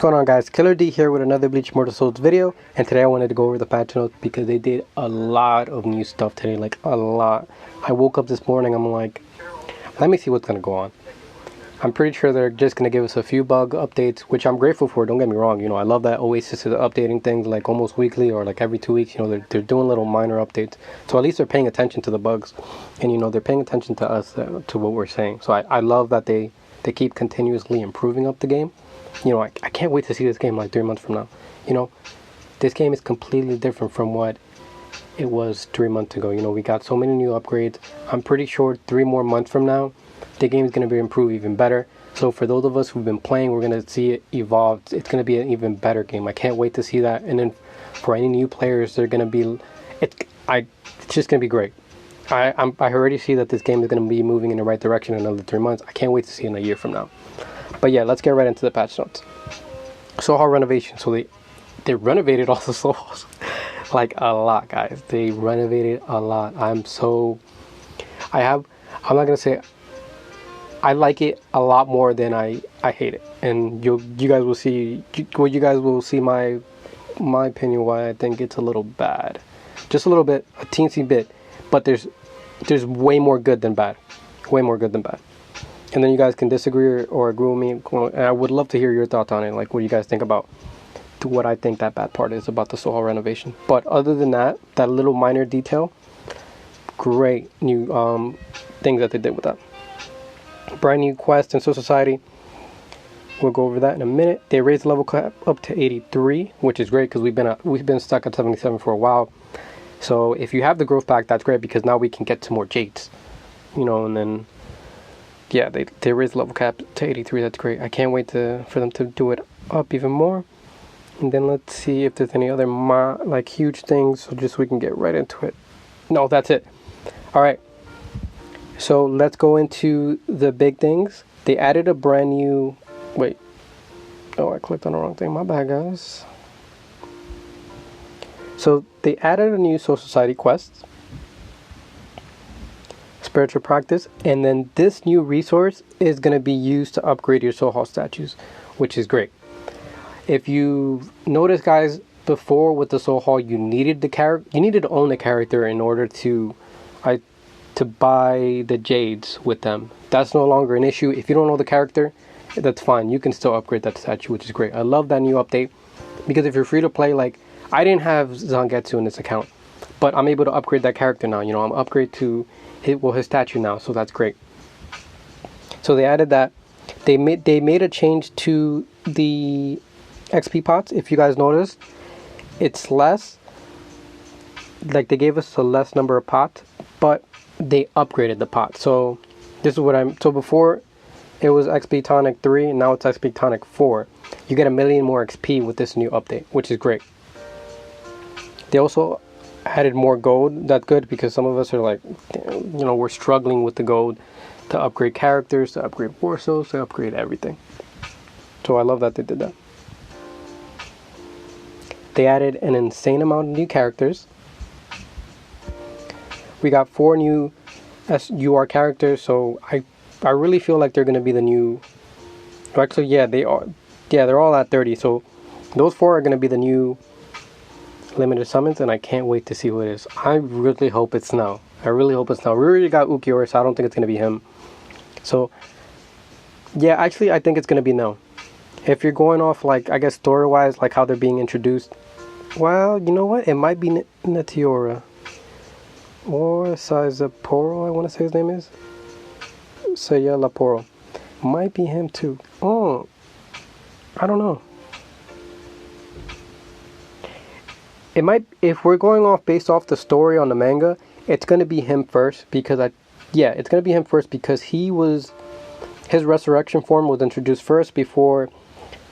What's going on, guys? Killer D here with another Bleach Mortal Souls video, and today I wanted to go over the patch notes because they did a lot of new stuff today, like a lot. I woke up this morning, I'm like, let me see what's gonna go on. I'm pretty sure they're just gonna give us a few bug updates, which I'm grateful for, don't get me wrong. You know, I love that Oasis is updating things like almost weekly or like every 2 weeks. You know, they're doing little minor updates, so at least they're paying attention to the bugs, and you know, they're paying attention to us, to what we're saying. So I love that they keep continuously improving up the game. You know, I can't wait to see this game like 3 months from now. You know, this game is completely different from what it was 3 months ago. You know, we got so many new upgrades. I'm pretty sure 3 more months from now, the game is going to be improved even better. So for those of us who've been playing, we're going to see it evolve. It's going to be an even better game. I can't wait to see that. And then for any new players, they're going to be, it's just going to be great. I already see that this game is going to be moving in the right direction in another 3 months. I can't wait to see it in a year from now. But yeah, let's get right into the patch notes. Soho renovation. So they renovated all the Sohos. Like a lot, guys. They renovated a lot. I'm not gonna say I like it a lot more than I hate it. And you guys will see my opinion why I think it's a little bad. Just a little bit, a teensy bit. But there's way more good than bad. Way more good than bad. And then you guys can disagree or agree with me. And I would love to hear your thoughts on it. Like, what do you guys think about what I think that bad part is about the Soho renovation? But other than that little minor detail, great new things that they did with that. Brand new quest in Soul Society. We'll go over that in a minute. They raised the level cap up to 83, which is great because we've been stuck at 77 for a while. So if you have the growth pack, that's great because now we can get to more jades. You know, and then yeah, they raised the level cap to 83. That's great. I can't wait for them to do it up even more. And then let's see if there's any other like huge things, so just so we can get right into it. No, that's it. All right. So let's go into the big things. They added a brand new. Wait. Oh, I clicked on the wrong thing. My bad, guys. So they added a new Soul Society quest. Spiritual practice, and then this new resource is going to be used to upgrade your soul hall statues, which is great. If you notice, guys, before with the soul hall, you needed to own the character in order to buy the jades with them. That's no longer an issue. If you don't know the character, that's fine. You can still upgrade that statue, which is great. I love that new update because if you're free to play, like I didn't have Zangetsu in this account, but I'm able to upgrade that character now. You know, I'm upgrade to his statue now, so that's great. So they added that. They made a change to the XP pots. If you guys noticed, it's less. Like they gave us a less number of pots, but they upgraded the pot. So this is what so before it was XP tonic 3, and now it's XP tonic 4. You get 1 million more XP with this new update, which is great. They also added more gold. That's good because some of us are like, you know, we're struggling with the gold to upgrade characters, to upgrade war souls, to upgrade everything. So I love that they did that. They added an insane amount of new characters. We got 4 new SUR characters, so I really feel like they're going to be the new. Actually, yeah, they are. Yeah, they're all at 30. So those 4 are going to be the new limited summons, and I can't wait to see who it is. I really hope it's Snow. I really hope it's Snow. We already got Ukiyo, so I don't think it's going to be him. So, yeah, actually, I think it's going to be No. If you're going off, like, I guess story-wise, like how they're being introduced, well, you know what? It might be Natiora. Or Saizaporo, I want to say his name is. Sayalaporo. Might be him, too. Oh, I don't know. It might, if we're going off based off the story on the manga, it's going to be him first because it's going to be him first because his resurrection form was introduced first before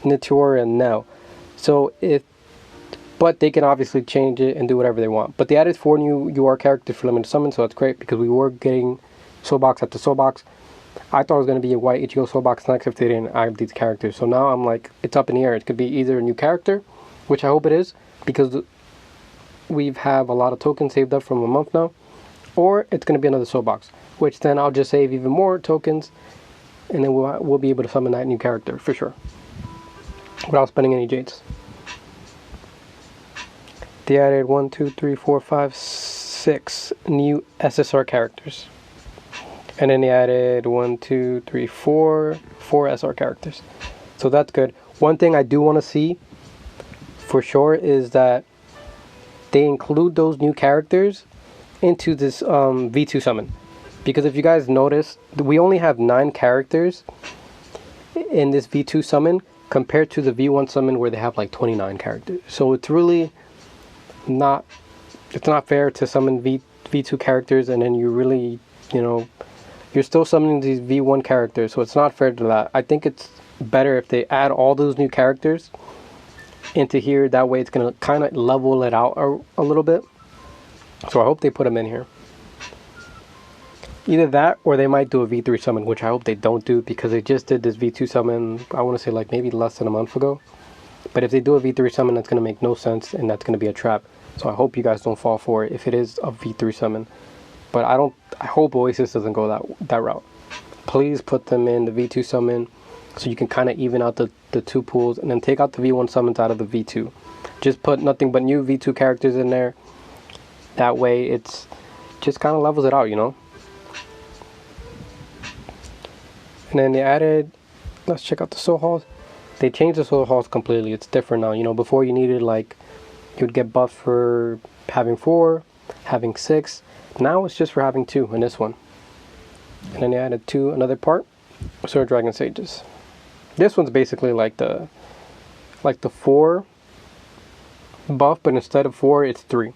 Natiora and Nell. So but they can obviously change it and do whatever they want. But they added 4 new UR characters for limited summon, so that's great because we were getting soul box after soul box. I thought it was going to be a white Ichigo soul box next if they didn't add these characters. So now I'm like, it's up in the air. It could be either a new character, which I hope it is, because we have a lot of tokens saved up from a month now, or it's going to be another soul box, which then I'll just save even more tokens, and then we'll be able to summon that new character for sure. without spending any jades. They added 1, 2, 3, 4, 5, 6 new SSR characters. And then they added 1, 2, 3, 4 SR characters. So that's good. One thing I do want to see for sure is that they include those new characters into this V2 summon. Because if you guys notice, we only have 9 characters in this V2 summon compared to the V1 summon where they have like 29 characters. So it's really not fair to summon V2 characters and then you really, you're still summoning these V1 characters, so it's not fair to that. I think it's better if they add all those new characters into here. That way it's going to kind of level it out a little bit. So I hope they put them in here. Either that or they might do a V3 summon, which I hope they don't do because they just did this V2 summon, I want to say like maybe less than a month ago. But if they do a V3 summon, that's going to make no sense and that's going to be a trap. So I hope you guys don't fall for it if it is a V3 summon. But I hope Oasis doesn't go that route. Please put them in the V2 summon so you can kind of even out the two pools and then take out the V1 summons out of the V2. Just put nothing but new V2 characters in there. That way it's just kind of levels it out, And then they added, let's check out the soul halls. They changed the soul halls completely. It's different now. Before you needed you would get buffed for having 4, having 6. Now it's just for having 2 in this one. And then they added another part, Soho Dragon Sages. This one's basically like the 4 buff, but instead of 4, it's 3.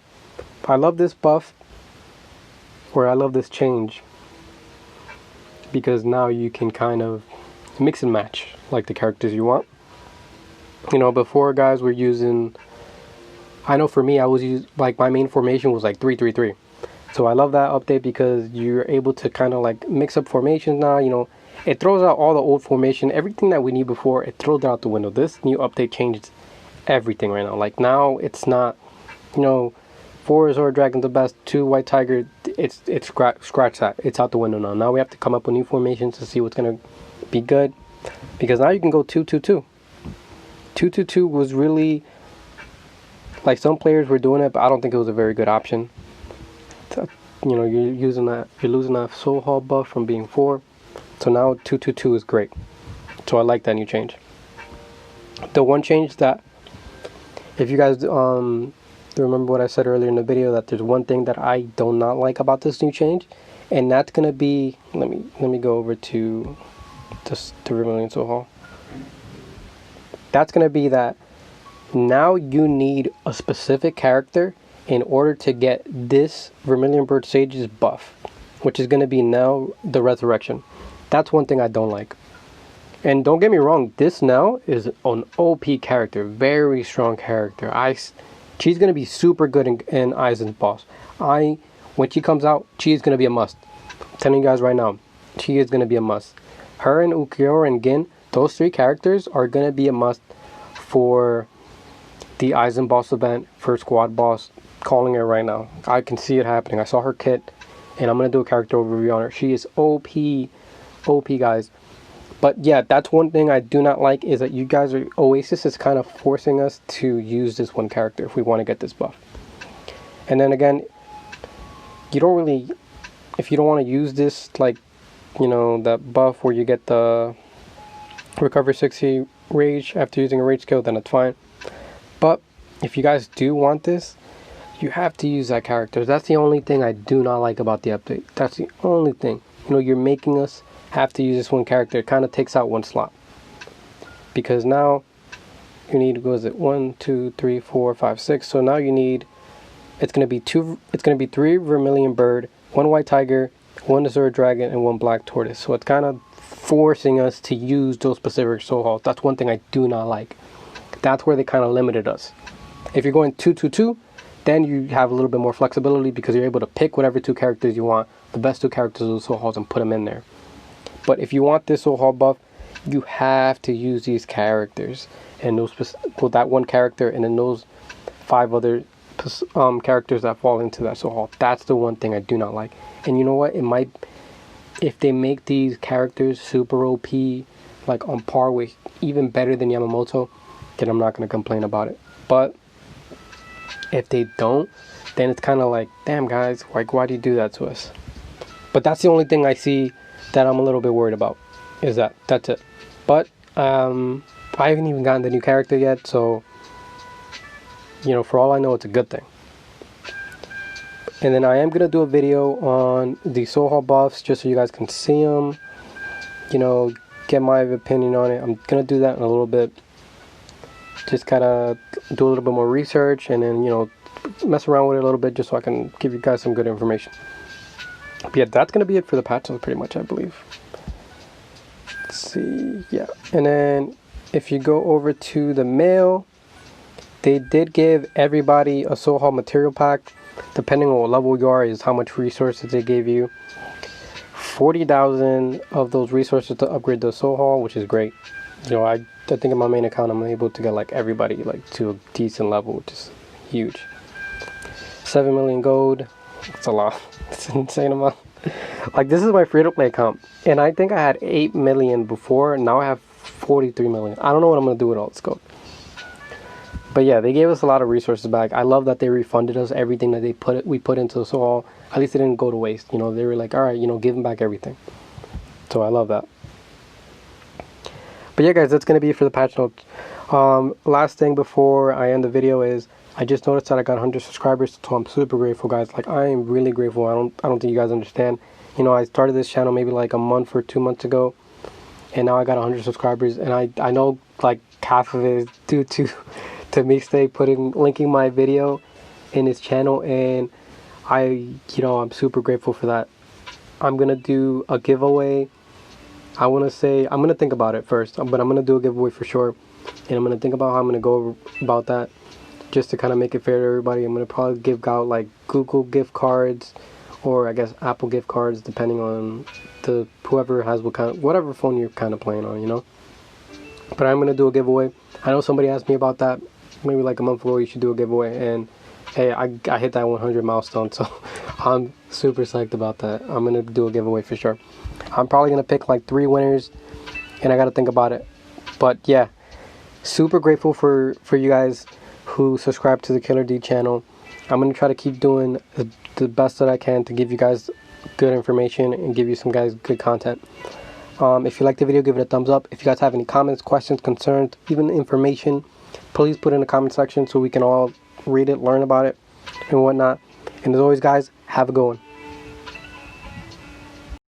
I love this buff, or I love this change, because now you can kind of mix and match like the characters you want. Before guys were using, I know for me I was using my main formation was 3-3-3. So I love that update because you're able to kind of mix up formations now. It throws out all the old formation, everything that we need before, it throws it out the window. This new update changes everything right now. Now it's not, 4 Azure Dragon the best, 2 White Tiger, it's scratch that. It's out the window now. Now we have to come up with new formations to see what's going to be good. Because now you can go 2-2-2. 2-2-2 was really, some players were doing it, but I don't think it was a very good option. You're losing that soul hall buff from being 4. So now 2-2-2 is great. So I like that new change. The one change that, if you guys remember what I said earlier in the video, that there's one thing that I do not like about this new change, and that's gonna be, let me go over to Vermilion Soul Hall. That's gonna be that now you need a specific character in order to get this Vermilion Bird Sage's buff, which is going to be now the Resurrection. That's one thing I don't like. And don't get me wrong, this now is an OP character, very strong character. She's going to be super good in Aizen's boss. When she comes out, she is going to be a must. I'm telling you guys right now, she is going to be a must. Her and Ukiyo and Gin, those 3 characters are going to be a must for the Aizen boss event, for squad boss. Calling it right now. I can see it happening. I saw her kit and I'm going to do a character overview on her. She is OP guys. But yeah, that's one thing I do not like, is that you guys Oasis is kind of forcing us to use this one character if we want to get this buff. And then again, if you don't want to use this, that buff where you get the recover 60 rage after using a rage skill, then it's fine. But if you guys do want this, you have to use that character. That's the only thing I do not like about the update. That's the only thing. You're making us have to use this one character. It kind of takes out one slot. Because now you need, 1, 2, 3, 4, 5, 6. So now you need, it's going to be 3 Vermilion Bird, 1 White Tiger, 1 Azure Dragon, and 1 Black Tortoise. So it's kind of forcing us to use those specific soul halls. That's one thing I do not like. That's where they kind of limited us. If you're going 2-2-2, then you have a little bit more flexibility because you're able to pick whatever 2 characters you want, the best 2 characters of the soul halls, and put them in there. But if you want this soul hall buff, you have to use these characters and that one character, and then those 5 other characters that fall into that soul hall. That's the one thing I do not like. And you know what? It might, if they make these characters super OP, on par with, even better than Yamamoto, then I'm not going to complain about it. But if they don't, then it's kind of like, damn guys, like, why do you do that to us? But that's the only thing I see that I'm a little bit worried about, is that's it. But I haven't even gotten the new character yet, so for all I know, it's a good thing. And then I am gonna do a video on the Soho buffs, just so you guys can see them, get my opinion on it. I'm gonna do that in a little bit, just kind of do a little bit more research, and then mess around with it a little bit, just so I can give you guys some good information. But yeah, that's gonna be it for the patch notes, pretty much, I believe. Let's see, yeah. And then if you go over to the mail, they did give everybody a Soho material pack. Depending on what level you are, is how much resources they gave you. 40,000 of those resources to upgrade the Soho, which is great. I think in my main account I'm able to get like everybody like to a decent level, which is huge. 7 million gold. It's a lot. It's an insane amount. Like, this is my free-to-play account, and I think I had 8 million before. Now I have 43 million. I don't know what I'm gonna do with all this gold. But yeah, they gave us a lot of resources back. I love that they refunded us everything that we put into the Soho. At least it didn't go to waste. They were like, all right, give them back everything. So I love that. But yeah, guys, that's gonna be it for the patch notes. Last thing before I end the video is, I just noticed that I got 100 subscribers, so I'm super grateful, guys. Like, I am really grateful. I don't think you guys understand. I started this channel maybe like a month or 2 months ago, and now I got 100 subscribers, and I know like half of it is due to me linking my video in his channel, and I'm super grateful for that. I'm gonna do a giveaway. I'm gonna think about it first, but I'm gonna do a giveaway for sure, and I'm gonna think about how I'm gonna go about that, just to kind of make it fair to everybody. I'm gonna probably give out like Google gift cards, or I guess Apple gift cards, depending on whoever has whatever phone you're kind of playing on, But I'm gonna do a giveaway. I know somebody asked me about that maybe like a month ago. You should do a giveaway, and hey, I hit that 100 milestone, so I'm super psyched about that. I'm gonna do a giveaway for sure. I'm probably gonna pick like 3 winners, and I gotta think about it. But yeah, super grateful for you guys who subscribe to the Killer D channel. I'm gonna try to keep doing the best that I can to give you guys good information and give you some guys good content. If you like the video, give it a thumbs up. If you guys have any comments, questions, concerns, even information, please put it in the comment section so we can all read it, learn about it, and whatnot. And as always, guys, have a good one.